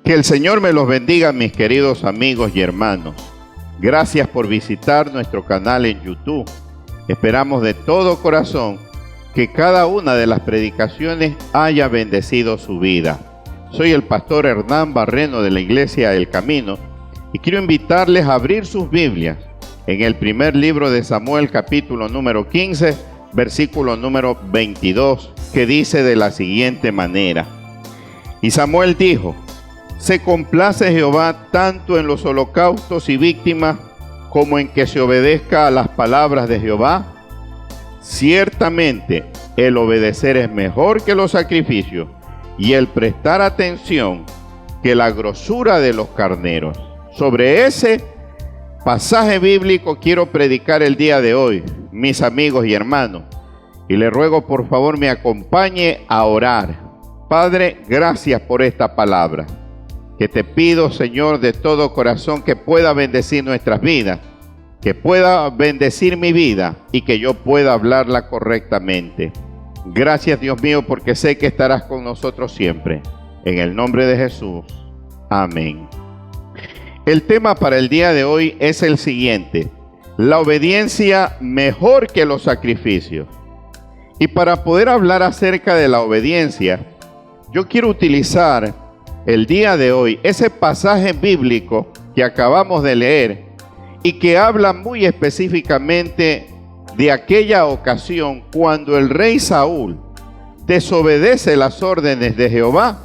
Que el Señor me los bendiga, mis queridos amigos y hermanos. Gracias por visitar nuestro canal en YouTube. Esperamos de todo corazón que cada una de las predicaciones haya bendecido su vida. Soy el pastor Hernán Barreno de la Iglesia El Camino y quiero invitarles a abrir sus Biblias en el primer libro de Samuel, capítulo número 15, versículo número 22, que dice de la siguiente manera: Y Samuel dijo: ¿Se complace Jehová tanto en los holocaustos y víctimas como en que se obedezca a las palabras de Jehová? Ciertamente el obedecer es mejor que los sacrificios y el prestar atención que la grosura de los carneros. Sobre ese pasaje bíblico quiero predicar el día de hoy, mis amigos y hermanos, y le ruego por favor me acompañe a orar. Padre, gracias por esta palabra, que te pido, Señor, de todo corazón que pueda bendecir nuestras vidas, que pueda bendecir mi vida y que yo pueda hablarla correctamente. Gracias, Dios mío, porque sé que estarás con nosotros siempre. En el nombre de Jesús. Amén. El tema para el día de hoy es el siguiente: la obediencia mejor que los sacrificios. Y para poder hablar acerca de la obediencia, yo quiero utilizar el día de hoy ese pasaje bíblico que acabamos de leer y que habla muy específicamente de aquella ocasión cuando el rey Saúl desobedece las órdenes de Jehová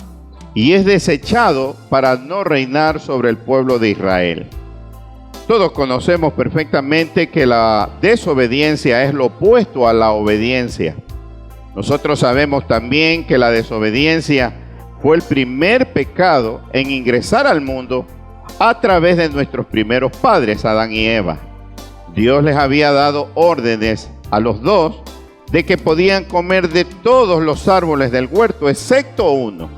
y es desechado para no reinar sobre el pueblo de Israel. Todos conocemos perfectamente que la desobediencia es lo opuesto a la obediencia. Nosotros sabemos también que la desobediencia fue el primer pecado en ingresar al mundo a través de nuestros primeros padres, Adán y Eva. Dios les había dado órdenes a los dos de que podían comer de todos los árboles del huerto, excepto uno.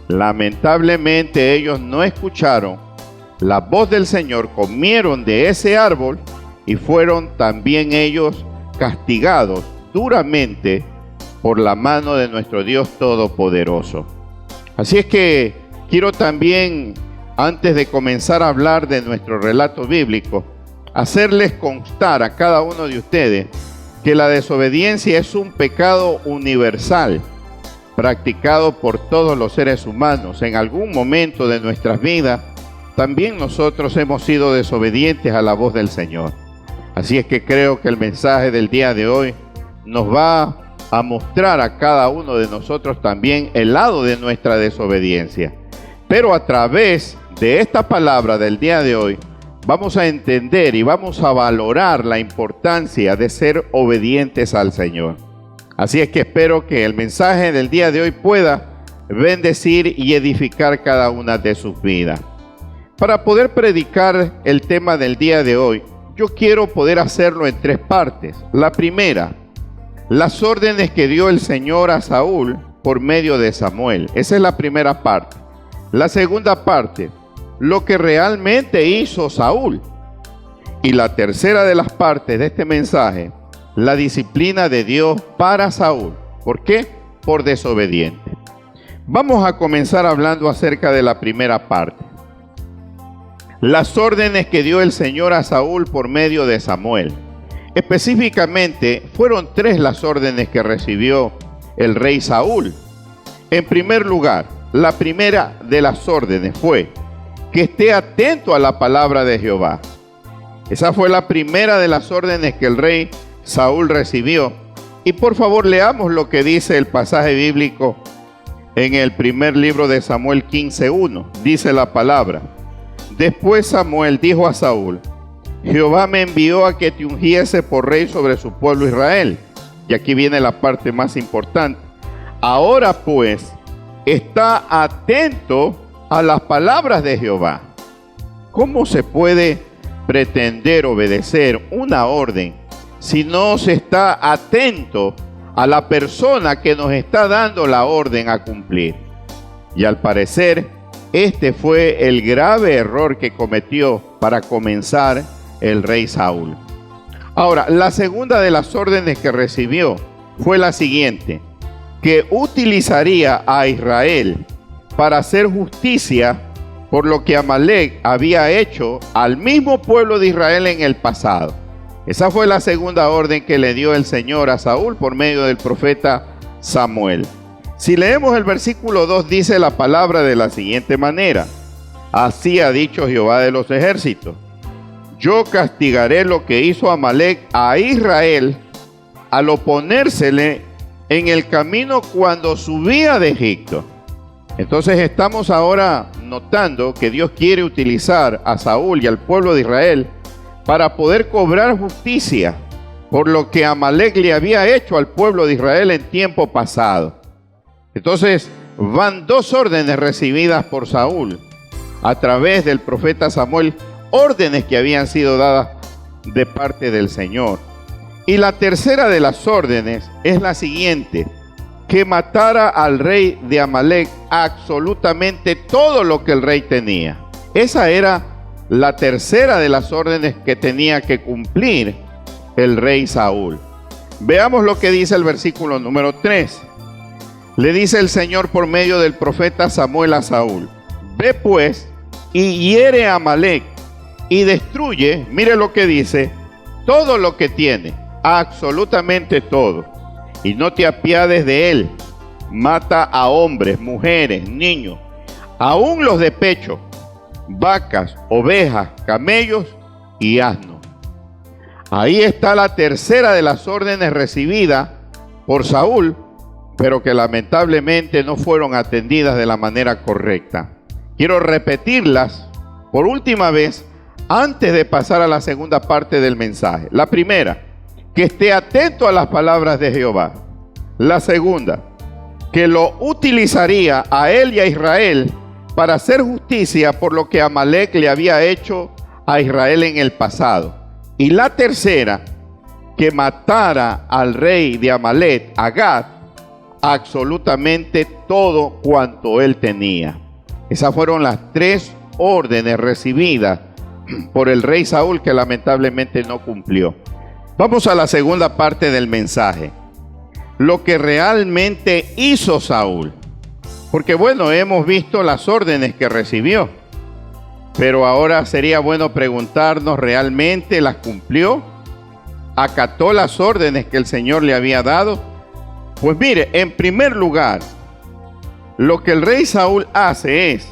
Lamentablemente ellos no escucharon la voz del Señor, comieron de ese árbol y fueron también ellos castigados duramente por la mano de nuestro Dios Todopoderoso. Así es que quiero también, antes de comenzar a hablar de nuestro relato bíblico, hacerles constar a cada uno de ustedes que la desobediencia es un pecado universal, practicado por todos los seres humanos. En algún momento de nuestras vidas, también nosotros hemos sido desobedientes a la voz del Señor. Así es que creo que el mensaje del día de hoy nos va a mostrar a cada uno de nosotros también el lado de nuestra desobediencia. Pero a través de esta palabra del día de hoy, vamos a entender y vamos a valorar la importancia de ser obedientes al Señor. Así es que espero que el mensaje del día de hoy pueda bendecir y edificar cada una de sus vidas. Para poder predicar el tema del día de hoy, yo quiero poder hacerlo en tres partes. La primera, las órdenes que dio el Señor a Saúl por medio de Samuel. Esa es la primera parte. La segunda parte, lo que realmente hizo Saúl. Y la tercera de las partes de este mensaje, la disciplina de Dios para Saúl. ¿Por qué? Por desobediente. Vamos a comenzar hablando acerca de la primera parte. Las órdenes que dio el Señor a Saúl por medio de Samuel. Específicamente, fueron tres las órdenes que recibió el rey Saúl. En primer lugar, la primera de las órdenes fue que esté atento a la palabra de Jehová. Esa fue la primera de las órdenes que el rey Saúl recibió. Y por favor leamos lo que dice el pasaje bíblico en el primer libro de Samuel 15:1. Dice la palabra: Después Samuel dijo a Saúl: Jehová me envió a que te ungiese por rey sobre su pueblo Israel. Y aquí viene la parte más importante. Ahora pues, está atento a las palabras de Jehová. ¿Cómo se puede pretender obedecer una orden si no se está atento a la persona que nos está dando la orden a cumplir? Y al parecer, este fue el grave error que cometió para comenzar el rey Saúl. Ahora, la segunda de las órdenes que recibió fue la siguiente: que utilizaría a Israel para hacer justicia por lo que Amalec había hecho al mismo pueblo de Israel en el pasado. Esa fue la segunda orden que le dio el Señor a Saúl por medio del profeta Samuel. Si leemos el versículo 2, dice la palabra de la siguiente manera: así ha dicho Jehová de los ejércitos, yo castigaré lo que hizo Amalec a Israel al oponérsele en el camino cuando subía de Egipto. Entonces estamos ahora notando que Dios quiere utilizar a Saúl y al pueblo de Israel para poder cobrar justicia por lo que Amalec le había hecho al pueblo de Israel en tiempo pasado. Entonces van dos órdenes recibidas por Saúl a través del profeta Samuel, órdenes que habían sido dadas de parte del Señor. Y la tercera de las órdenes es la siguiente: que matara al rey de Amalec absolutamente todo lo que el rey tenía. Esa era la tercera de las órdenes que tenía que cumplir el rey Saúl. Veamos lo que dice el versículo número 3. Le dice el Señor por medio del profeta Samuel a Saúl: ve pues y hiere a Amalec y destruye, mire lo que dice, todo lo que tiene, absolutamente todo, y no te apiades de él. Mata a hombres, mujeres, niños, aún los de pecho, vacas, ovejas, camellos y asnos. Ahí está la tercera de las órdenes recibidas por Saúl, pero que lamentablemente no fueron atendidas de la manera correcta. Quiero repetirlas por última vez antes de pasar a la segunda parte del mensaje. La primera, que esté atento a las palabras de Jehová. La segunda, que lo utilizaría a él y a Israel para hacer justicia por lo que Amalec le había hecho a Israel en el pasado. Y la tercera, que matara al rey de Amalec, Agag, absolutamente todo cuanto él tenía. Esas fueron las tres órdenes recibidas por el rey Saúl, que lamentablemente no cumplió. Vamos a la segunda parte del mensaje. Lo que realmente hizo Saúl. Porque bueno, hemos visto las órdenes que recibió, pero ahora sería bueno preguntarnos, ¿realmente las cumplió? ¿Acató las órdenes que el Señor le había dado? Pues mire, en primer lugar, lo que el rey Saúl hace es,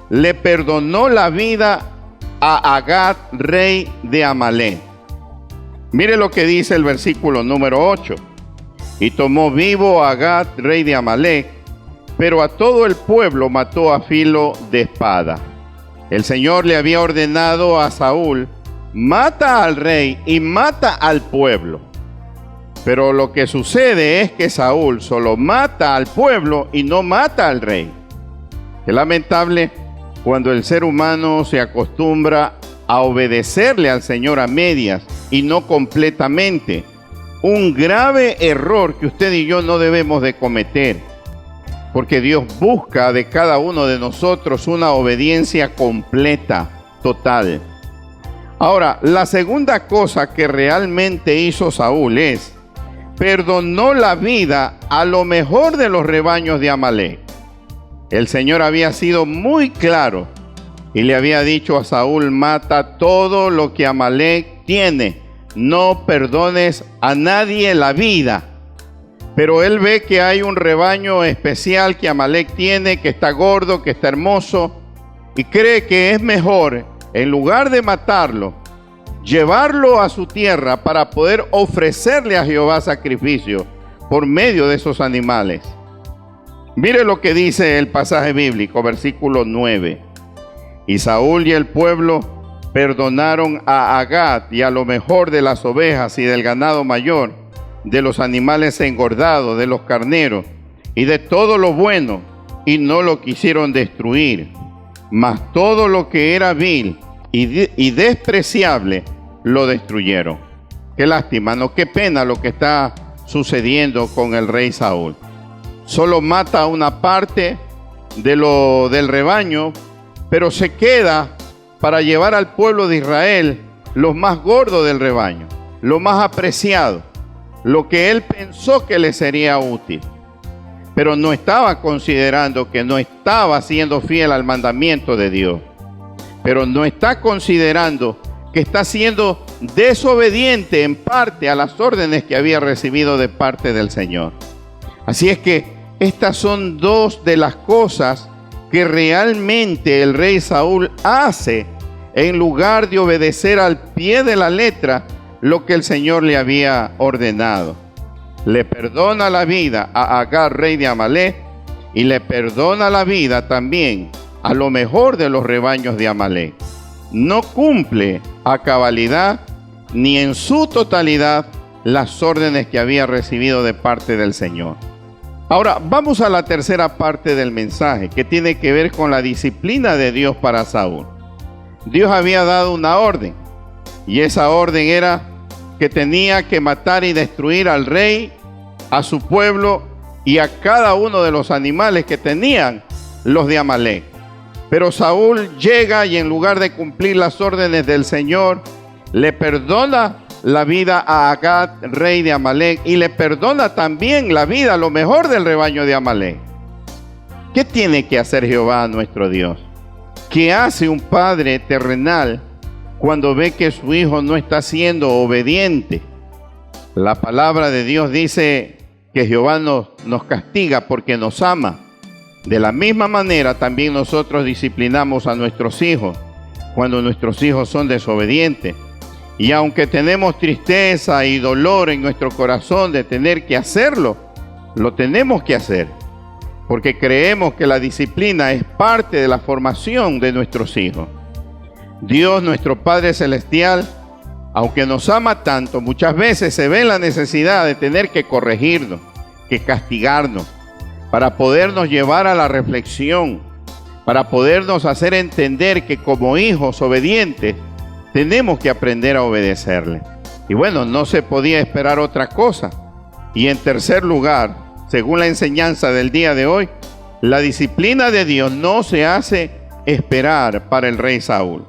le perdonó la vida a Agag, rey de Amalec. Mire lo que dice el versículo número 8. Y tomó vivo a Agag, rey de Amalec, pero a todo el pueblo mató a filo de espada. El Señor le había ordenado a Saúl: mata al rey y mata al pueblo. Pero lo que sucede es que Saúl solo mata al pueblo y no mata al rey. Es lamentable cuando el ser humano se acostumbra a obedecerle al Señor a medias y no completamente. Un grave error que usted y yo no debemos de cometer, porque Dios busca de cada uno de nosotros una obediencia completa, total. Ahora, la segunda cosa que realmente hizo Saúl es, perdonó la vida a lo mejor de los rebaños de Amalec. El Señor había sido muy claro y le había dicho a Saúl: mata todo lo que Amalec tiene, no perdones a nadie la vida. Pero él ve que hay un rebaño especial que Amalec tiene, que está gordo, que está hermoso, y cree que es mejor, en lugar de matarlo, llevarlo a su tierra para poder ofrecerle a Jehová sacrificio por medio de esos animales. Mire lo que dice el pasaje bíblico, versículo 9. Y Saúl y el pueblo perdonaron a Agag y a lo mejor de las ovejas y del ganado mayor, de los animales engordados, de los carneros y de todo lo bueno, y no lo quisieron destruir. Mas todo lo que era vil y despreciable lo destruyeron. Qué lástima, ¿no? Qué pena lo que está sucediendo con el rey Saúl. Solo mata a una parte del rebaño, pero se queda para llevar al pueblo de Israel los más gordos del rebaño, lo más apreciado, lo que él pensó que le sería útil. Pero no estaba considerando que no estaba siendo fiel al mandamiento de Dios. pero no está considerando que está siendo desobediente en parte a las órdenes que había recibido de parte del Señor. Así es que estas son dos de las cosas que realmente el rey Saúl hace en lugar de obedecer al pie de la letra lo que el Señor le había ordenado. Le perdona la vida a Agag, rey de Amalek, y le perdona la vida también a lo mejor de los rebaños de Amalek. No cumple a cabalidad ni en su totalidad las órdenes que había recibido de parte del Señor. Ahora, vamos a la tercera parte del mensaje, que tiene que ver con la disciplina de Dios para Saúl. Dios había dado una orden, y esa orden era que tenía que matar y destruir al rey, a su pueblo y a cada uno de los animales que tenían los de Amalek. Pero Saúl llega y en lugar de cumplir las órdenes del Señor, le perdona la vida a Agag, rey de Amalek, y le perdona también la vida a lo mejor del rebaño de Amalek. ¿Qué tiene que hacer Jehová nuestro Dios? ¿Qué hace un padre terrenal cuando ve que su hijo no está siendo obediente? La palabra de Dios dice que Jehová nos castiga porque nos ama. De la misma manera también nosotros disciplinamos a nuestros hijos cuando nuestros hijos son desobedientes. Y aunque tenemos tristeza y dolor en nuestro corazón de tener que hacerlo, lo tenemos que hacer, porque creemos que la disciplina es parte de la formación de nuestros hijos. Dios, nuestro Padre Celestial, aunque nos ama tanto, muchas veces se ve la necesidad de tener que corregirnos, que castigarnos, para podernos llevar a la reflexión, para podernos hacer entender que como hijos obedientes, tenemos que aprender a obedecerle. Y bueno, no se podía esperar otra cosa. Y en tercer lugar, según la enseñanza del día de hoy, la disciplina de Dios no se hace esperar para el rey Saúl.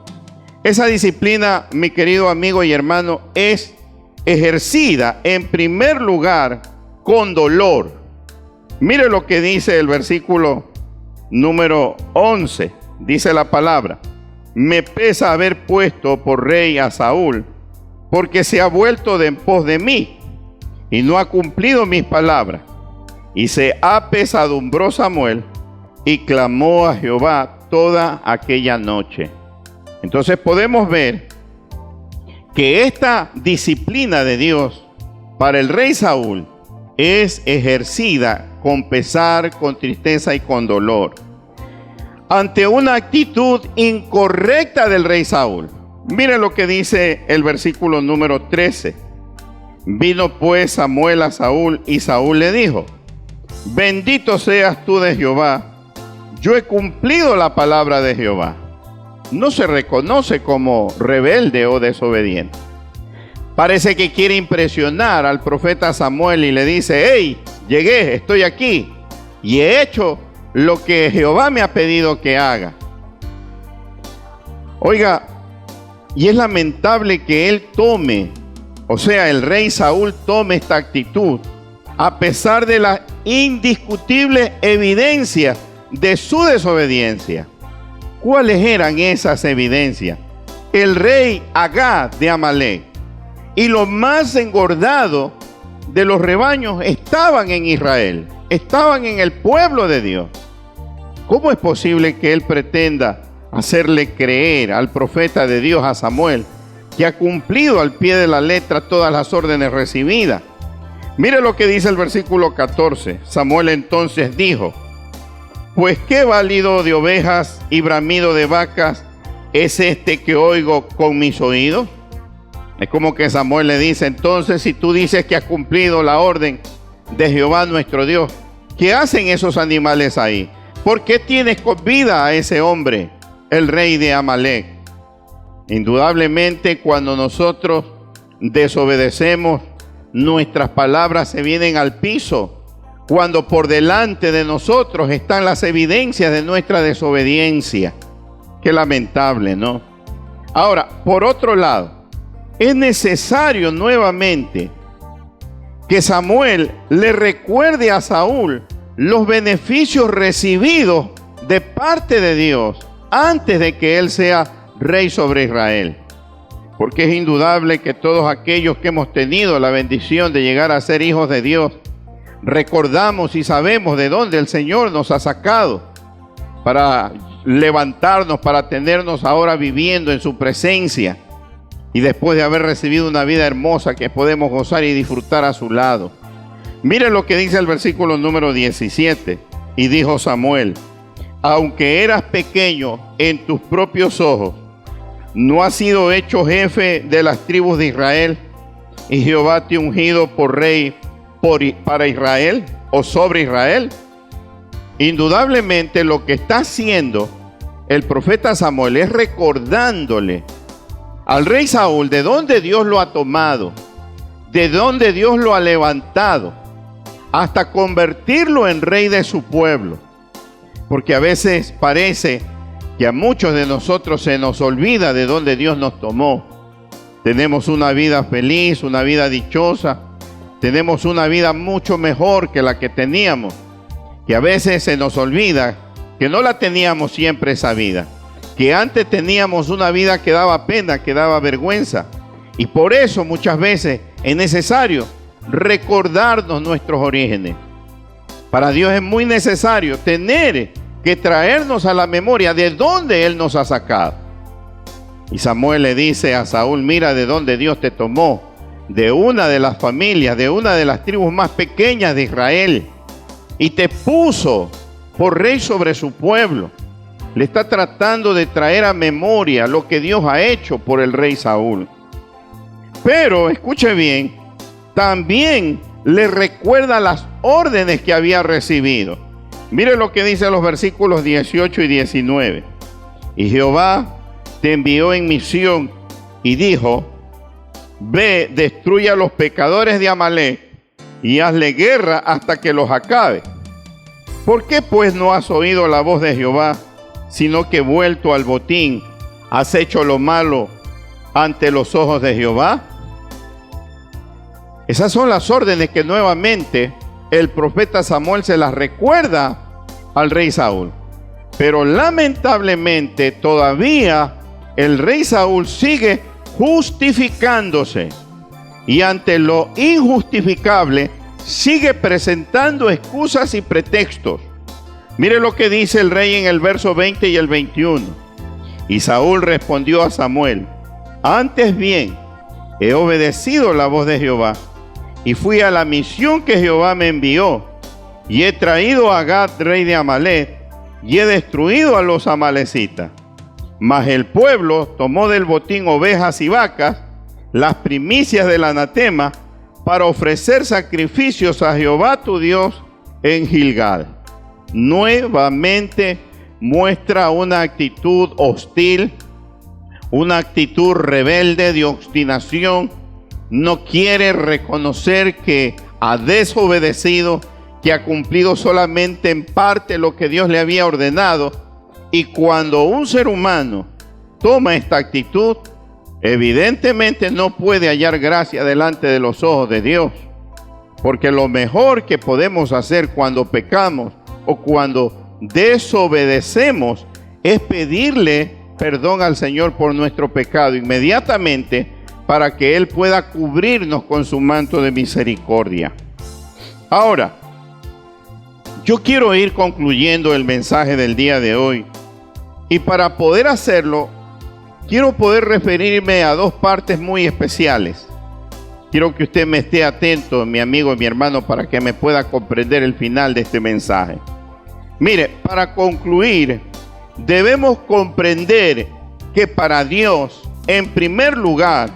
Esa disciplina, mi querido amigo y hermano, es ejercida en primer lugar con dolor. Mire lo que dice el versículo número 11. Dice la palabra: me pesa haber puesto por rey a Saúl, porque se ha vuelto de en pos de mí y no ha cumplido mis palabras. Y se apesadumbró Samuel y clamó a Jehová toda aquella noche. Entonces podemos ver que esta disciplina de Dios para el rey Saúl es ejercida con pesar, con tristeza y con dolor, ante una actitud incorrecta del rey Saúl. Miren lo que dice el versículo número 13. Vino pues Samuel a Saúl y Saúl le dijo: bendito seas tú de Jehová, yo he cumplido la palabra de Jehová. No se reconoce como rebelde o desobediente. Parece que quiere impresionar al profeta Samuel y le dice: hey, llegué, estoy aquí y he hecho lo que Jehová me ha pedido que haga. Oiga, y es lamentable que él tome, o sea, el rey Saúl tome esta actitud, a pesar de la indiscutible evidencia de su desobediencia. ¿Cuáles eran esas evidencias? El rey Agag de Amalek y los más engordados de los rebaños estaban en Israel, estaban en el pueblo de Dios. ¿Cómo es posible que él pretenda hacerle creer al profeta de Dios, a Samuel, que ha cumplido al pie de la letra todas las órdenes recibidas? Mire lo que dice el versículo 14. Samuel entonces dijo: pues qué balido de ovejas y bramido de vacas es este que oigo con mis oídos. Es como que Samuel le dice: entonces, si tú dices que has cumplido la orden de Jehová nuestro Dios, ¿qué hacen esos animales ahí? ¿Por qué tienes con vida a ese hombre, el rey de Amalek? Indudablemente, cuando nosotros desobedecemos, nuestras palabras se vienen al piso, cuando por delante de nosotros están las evidencias de nuestra desobediencia. Qué lamentable, ¿no? Ahora, por otro lado, es necesario nuevamente que Samuel le recuerde a Saúl los beneficios recibidos de parte de Dios antes de que él sea rey sobre Israel. Porque es indudable que todos aquellos que hemos tenido la bendición de llegar a ser hijos de Dios, recordamos y sabemos de dónde el Señor nos ha sacado para levantarnos, para tenernos ahora viviendo en su presencia y después de haber recibido una vida hermosa que podemos gozar y disfrutar a su lado. Mire lo que dice el versículo número 17. Y dijo Samuel: aunque eras pequeño en tus propios ojos, ¿no has sido hecho jefe de las tribus de Israel? Y Jehová te ha ungido por rey para Israel o sobre Israel. Indudablemente lo que está haciendo el profeta Samuel es recordándole al rey Saúl de dónde Dios lo ha tomado, de dónde Dios lo ha levantado, hasta convertirlo en rey de su pueblo. Porque a veces parece que a muchos de nosotros se nos olvida de dónde Dios nos tomó. Tenemos una vida feliz, una vida dichosa, tenemos una vida mucho mejor que la que teníamos. Y a veces se nos olvida que no la teníamos siempre esa vida, que antes teníamos una vida que daba pena, que daba vergüenza. Y por eso muchas veces es necesario recordarnos nuestros orígenes. Para Dios es muy necesario tener que traernos a la memoria de dónde Él nos ha sacado. Y Samuel le dice a Saúl: mira de dónde Dios te tomó, de una de las familias, de una de las tribus más pequeñas de Israel, y te puso por rey sobre su pueblo. Le está tratando de traer a memoria lo que Dios ha hecho por el rey Saúl. Pero, escuche bien, también le recuerda las órdenes que había recibido. Mire lo que dice los versículos 18 y 19. Y Jehová te envió en misión y dijo: ve, destruye a los pecadores de Amalec y hazle guerra hasta que los acabe. ¿Por qué pues no has oído la voz de Jehová, sino que vuelto al botín has hecho lo malo ante los ojos de Jehová? Esas son las órdenes que nuevamente el profeta Samuel se las recuerda al rey Saúl. Pero lamentablemente todavía el rey Saúl sigue justificándose y ante lo injustificable sigue presentando excusas y pretextos. Mire lo que dice el rey en el verso 20 y el 21. Y Saúl respondió a Samuel: antes bien, he obedecido la voz de Jehová y fui a la misión que Jehová me envió, y he traído a Agag, rey de Amalec, y he destruido a los amalecitas. Mas el pueblo tomó del botín ovejas y vacas, las primicias del anatema, para ofrecer sacrificios a Jehová tu Dios en Gilgal. Nuevamente muestra una actitud hostil, una actitud rebelde de obstinación. No quiere reconocer que ha desobedecido, que ha cumplido solamente en parte lo que Dios le había ordenado. Y cuando un ser humano toma esta actitud, evidentemente no puede hallar gracia delante de los ojos de Dios. Porque lo mejor que podemos hacer cuando pecamos o cuando desobedecemos es pedirle perdón al Señor por nuestro pecado inmediatamente, para que Él pueda cubrirnos con su manto de misericordia. Ahora, yo quiero ir concluyendo el mensaje del día de hoy, y para poder hacerlo, quiero poder referirme a dos partes muy especiales. Quiero que usted me esté atento, mi amigo y mi hermano, para que me pueda comprender el final de este mensaje. Mire, para concluir, debemos comprender que para Dios, en primer lugar,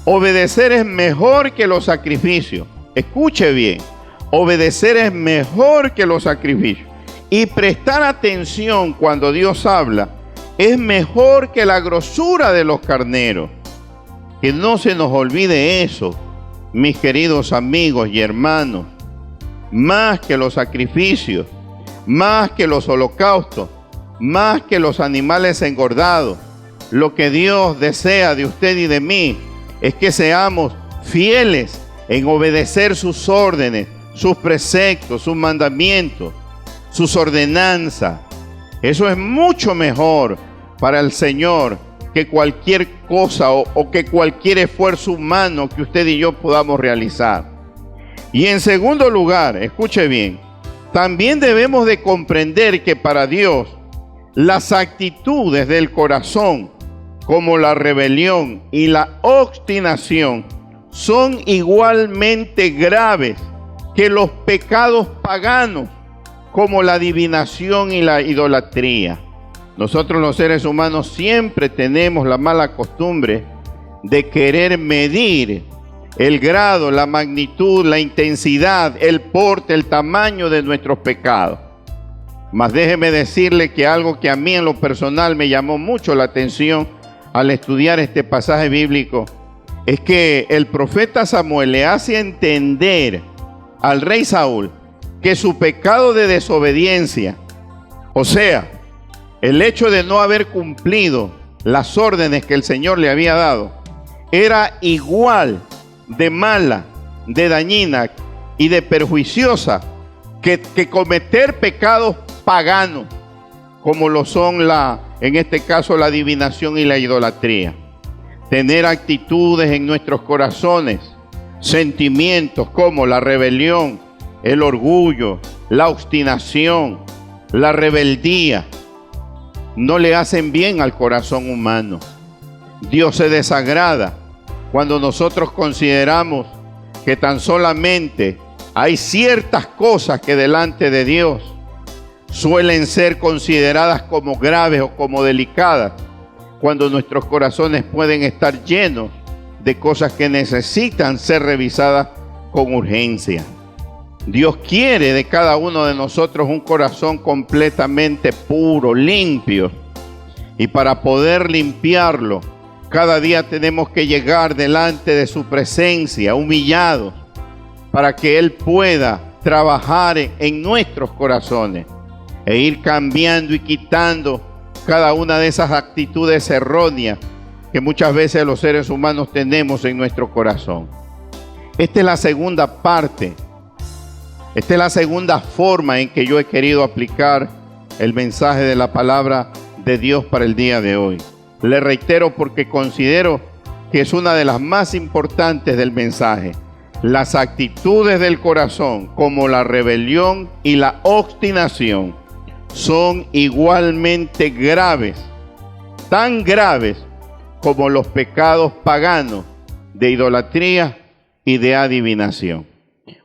obedecer es mejor que los sacrificios. Escuche bien, obedecer es mejor que los sacrificios. Y prestar atención cuando Dios habla es mejor que la grosura de los carneros. Que no se nos olvide eso, mis queridos amigos y hermanos. Más que los sacrificios, más que los holocaustos, más que los animales engordados, lo que Dios desea de usted y de mí es que seamos fieles en obedecer sus órdenes, sus preceptos, sus mandamientos, sus ordenanzas. Eso es mucho mejor, para el Señor que cualquier cosa o que cualquier esfuerzo humano que usted y yo podamos realizar. Y en segundo lugar, escuche bien, también debemos de comprender que para Dios las actitudes del corazón, como la rebelión y la obstinación, son igualmente graves que los pecados paganos, como la adivinación y la idolatría. Nosotros los seres humanos siempre tenemos la mala costumbre de querer medir el grado, la magnitud, la intensidad, el porte, el tamaño de nuestros pecados. Mas déjeme decirle que algo que a mí en lo personal me llamó mucho la atención al estudiar este pasaje bíblico es que el profeta Samuel le hace entender al rey Saúl que su pecado de desobediencia, o sea, el hecho de no haber cumplido las órdenes que el Señor le había dado, era igual de mala, de dañina y de perjuiciosa que cometer pecados paganos, como lo son en este caso la adivinación y la idolatría. Tener actitudes en nuestros corazones, sentimientos como la rebelión, el orgullo, la obstinación, la rebeldía, no le hacen bien al corazón humano. Dios se desagrada cuando nosotros consideramos que tan solamente hay ciertas cosas que delante de Dios suelen ser consideradas como graves o como delicadas, cuando nuestros corazones pueden estar llenos de cosas que necesitan ser revisadas con urgencia. Dios quiere de cada uno de nosotros un corazón completamente puro, limpio. Y para poder limpiarlo, cada día tenemos que llegar delante de su presencia, humillados, para que Él pueda trabajar en nuestros corazones e ir cambiando y quitando cada una de esas actitudes erróneas que muchas veces los seres humanos tenemos en nuestro corazón. Esta es la segunda parte. Esta es la segunda forma en que yo he querido aplicar el mensaje de la palabra de Dios para el día de hoy. Le reitero porque considero que es una de las más importantes del mensaje. Las actitudes del corazón, como la rebelión y la obstinación, son igualmente graves, tan graves como los pecados paganos de idolatría y de adivinación.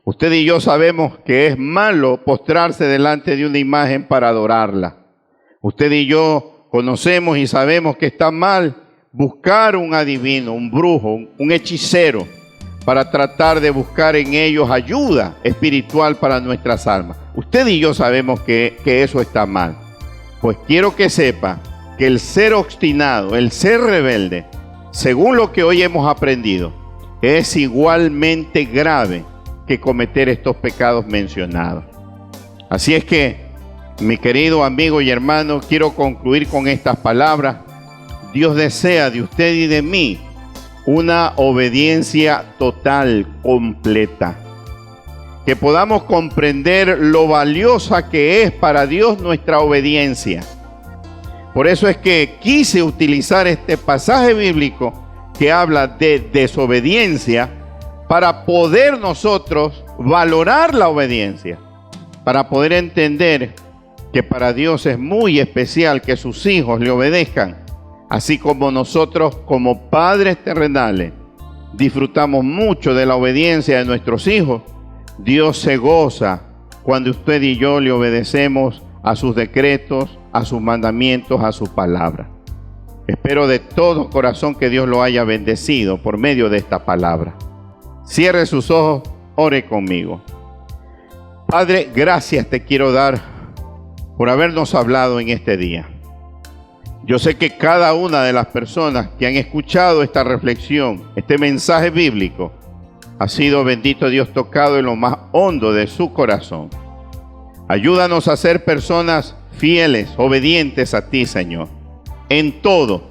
Usted y yo sabemos que es malo postrarse delante de una imagen para adorarla. Usted y yo conocemos y sabemos que está mal buscar un adivino, un brujo, un hechicero, para tratar de buscar en ellos ayuda espiritual para nuestras almas. Usted y yo sabemos que eso está mal. Pues quiero que sepa que el ser obstinado, el ser rebelde, según lo que hoy hemos aprendido, es igualmente grave que cometer estos pecados mencionados. Así es que, mi querido amigo y hermano, quiero concluir con estas palabras. Dios desea de usted y de mí una obediencia total, completa. Que podamos comprender lo valiosa que es para Dios nuestra obediencia. Por eso es que quise utilizar este pasaje bíblico que habla de desobediencia para poder nosotros valorar la obediencia, para poder entender que para Dios es muy especial que sus hijos le obedezcan, así como nosotros como padres terrenales disfrutamos mucho de la obediencia de nuestros hijos. Dios se goza cuando usted y yo le obedecemos a sus decretos, a sus mandamientos, a su palabra. Espero de todo corazón que Dios lo haya bendecido por medio de esta palabra. Cierre sus ojos, ore conmigo. Padre, gracias te quiero dar por habernos hablado en este día. Yo sé que cada una de las personas que han escuchado esta reflexión, este mensaje bíblico, ha sido, bendito Dios, tocado en lo más hondo de su corazón. Ayúdanos a ser personas fieles, obedientes a ti, Señor, en todo,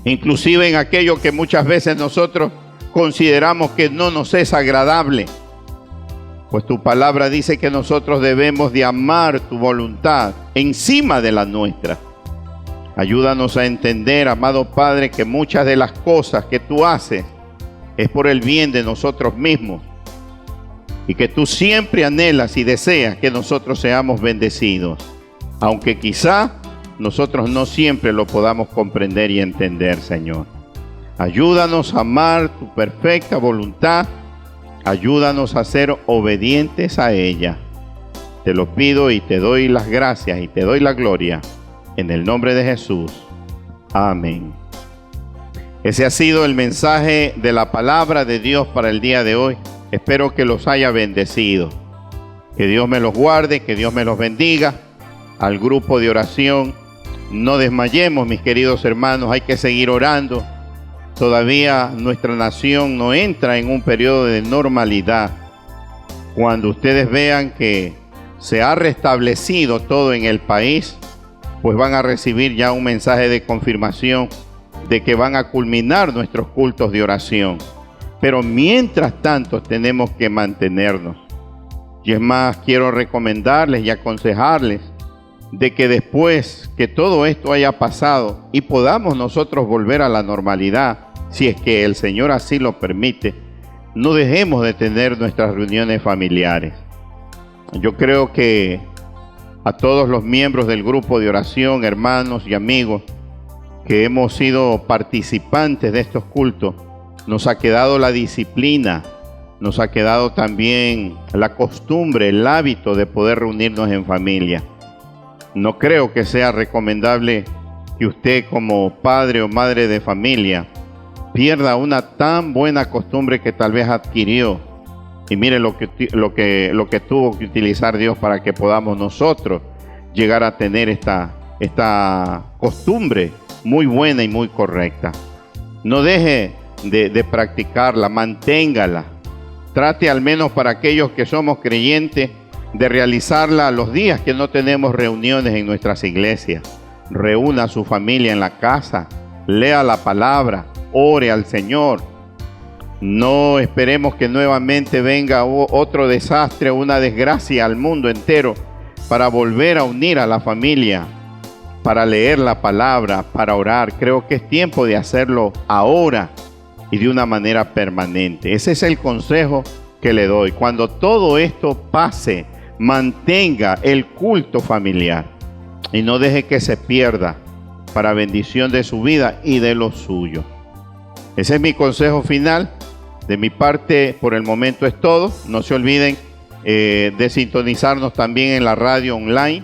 inclusive en aquello que muchas veces nosotros consideramos que no nos es agradable, pues tu palabra dice que nosotros debemos de amar tu voluntad encima de la nuestra. Ayúdanos a entender, amado Padre, que muchas de las cosas que tú haces es por el bien de nosotros mismos y que tú siempre anhelas y deseas que nosotros seamos bendecidos, aunque quizá nosotros no siempre lo podamos comprender y entender, Señor. Ayúdanos a amar tu perfecta voluntad, ayúdanos a ser obedientes a ella. Te lo pido y te doy las gracias y te doy la gloria en el nombre de Jesús. Amén. Ese ha sido el mensaje de la palabra de Dios para el día de hoy. Espero que los haya bendecido. Que Dios me los guarde, que Dios me los bendiga. Al grupo de oración, no desmayemos, mis queridos hermanos, hay que seguir orando. Todavía nuestra nación no entra en un periodo de normalidad. Cuando ustedes vean que se ha restablecido todo en el país, pues van a recibir ya un mensaje de confirmación de que van a culminar nuestros cultos de oración. Pero mientras tanto tenemos que mantenernos. Y es más, quiero recomendarles y aconsejarles de que después que todo esto haya pasado y podamos nosotros volver a la normalidad, si es que el Señor así lo permite, no dejemos de tener nuestras reuniones familiares. Yo creo que a todos los miembros del grupo de oración, hermanos y amigos, que hemos sido participantes de estos cultos, nos ha quedado la disciplina, nos ha quedado también la costumbre, el hábito de poder reunirnos en familia. No creo que sea recomendable que usted como padre o madre de familia pierda una tan buena costumbre que tal vez adquirió. Y mire lo que tuvo que utilizar Dios para que podamos nosotros llegar a tener esta costumbre muy buena y muy correcta. No deje de practicarla, manténgala. Trate al menos para aquellos que somos creyentes de realizarla los días que no tenemos reuniones en nuestras iglesias. Reúna a su familia en la casa, lea la palabra, ore al Señor. No esperemos que nuevamente venga otro desastre, una desgracia al mundo entero para volver a unir a la familia, para leer la palabra, para orar. Creo que es tiempo de hacerlo ahora y de una manera permanente. Ese es el consejo que le doy. Cuando todo esto pase, mantenga el culto familiar y no deje que se pierda para bendición de su vida y de los suyos. Ese es mi consejo final. De mi parte, por el momento es todo. No se olviden de sintonizarnos también en la radio online.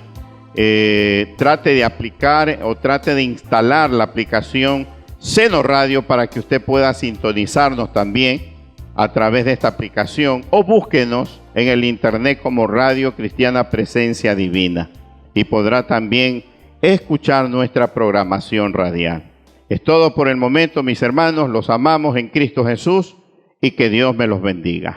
Trate de aplicar o trate de instalar la aplicación Seno Radio para que usted pueda sintonizarnos también a través de esta aplicación, o búsquenos en el internet como Radio Cristiana Presencia Divina y podrá también escuchar nuestra programación radial. Es todo por el momento, mis hermanos. Los amamos en Cristo Jesús y que Dios me los bendiga.